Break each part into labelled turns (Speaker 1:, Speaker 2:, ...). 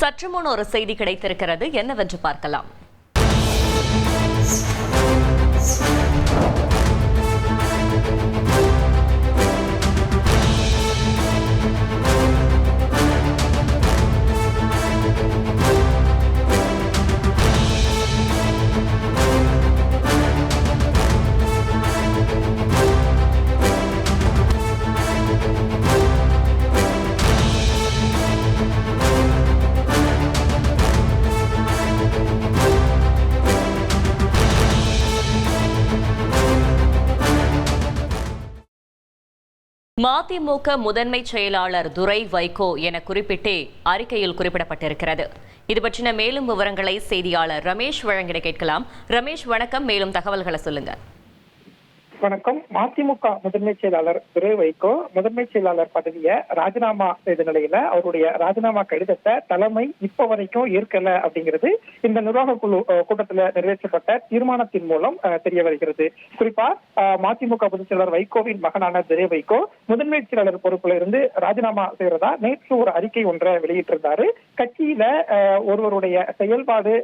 Speaker 1: சற்று முன் ஒரு செய்தி கிடைத்திருக்கிறது, என்னவென்று பார்க்கலாம். மதிமுக முதன்மை செயலாளர் துரை வைகோ என குறிப்பிட்டே அறிக்கையில் குறிப்பிடப்பட்டிருக்கிறது. இது பற்றின மேலும் விவரங்களை செய்தியாளர் ரமேஷ் வழங்கிட கேட்கலாம். ரமேஷ், வணக்கம். மேலும் தகவல்களை சொல்லுங்க.
Speaker 2: வணக்கம். மதிமுக முதன்மை செயலாளர் துரை வைகோ முதன்மை செயலாளர் பதவியை ராஜினாமா செய்த நிலையில அவருடைய ராஜினாமா கடிதத்தை தலைமை இப்ப வரைக்கும் ஏற்கல அப்படிங்கிறது இந்த நிர்வாக குழு கூட்டத்தில் நிறைவேற்றப்பட்ட தீர்மானத்தின் மூலம் தெரிய வருகிறது. குறிப்பா மதிமுக பொதுச் செயலாளர் வைகோவின் மகனான துரை வைகோ முதன்மை செயலாளர் பொறுப்புல இருந்து ராஜினாமா செய்யறதா நேற்று ஒரு அறிக்கை ஒன்றை வெளியிட்டிருந்தாரு. கட்சியில ஒருவருடைய செயல்பாடு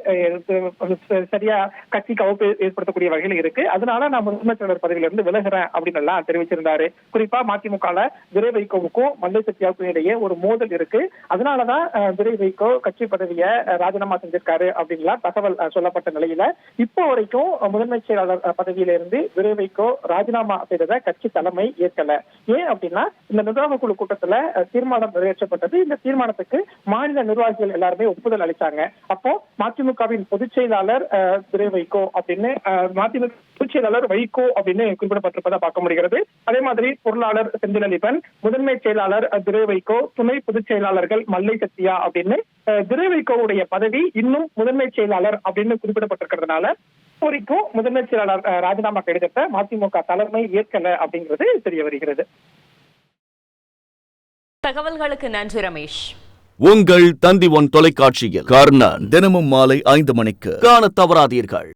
Speaker 2: சரியா கட்சிக்கு அவப்பு ஏற்படுத்தக்கூடிய வகையில் இருக்கு, அதனால நான் முதன்மை செயலாளர் பதவியில இருந்து விலகிறேன் அப்படின்னு எல்லாம் தெரிவிச்சிருந்தாரு. குறிப்பா மதிமுக துரை வைகோவுக்கும் மல்லை சத்யாவுக்கும் இடையே ஒரு மோதல் இருக்கு, அதனாலதான் துரை வைகோ கட்சி பதவியை ராஜினாமா செஞ்சிருக்காரு அப்படின்லாம் தகவல் சொல்லப்பட்ட நிலையில இப்போ வரைக்கும் முதன்மை செயலாளர் பதவியில இருந்து துரை வைகோ ராஜினாமா செய்ததை கட்சி தலைமை ஏற்கல. ஏன் அப்படின்னா இந்த நிர்வாக குழு கூட்டத்துல தீர்மானம் நிறைவேற்றப்பட்டது. இந்த தீர்மானத்துக்கு மாநில நிர்வாகிகள் எல்லாருமே ஒப்புதல் அளித்தாங்க. அப்போ மதிமுகவின் பொதுச் செயலாளர் துரை வைகோ அப்படின்னு மதிமுக பொதுச் செயலாளர் வைகோ அப்படின்னு குறிப்பிடப்பட்டிருப்பதை பார்க்க முடிகிறது. அதே மாதிரி பொருளாளர் செந்திலலிபன், முதன்மை செயலாளர் துரை வைகோ, துணை பொதுச் செயலாளர்கள் மல்லை சத்யா அப்படின்னு துரை வைகோவுடைய பதவி இன்னும் முதன்மை செயலாளர் அப்படின்னு குறிப்பிடப்பட்டிருக்கிறதுனால வரைக்கும் முதன்மை செயலாளர் ராஜினாமா கடிதத்தை மதிமுக தலைமை ஏற்கல அப்படிங்கிறது தெரிய வருகிறது.
Speaker 1: தகவல்களுக்கு நன்றி ரமேஷ்.
Speaker 3: உங்கள் தந்தி ஒன் தொலைக்காட்சியில் கர்ணன் தினமும் மாலை 5 மணிக்கு காண தவறாதீர்கள்.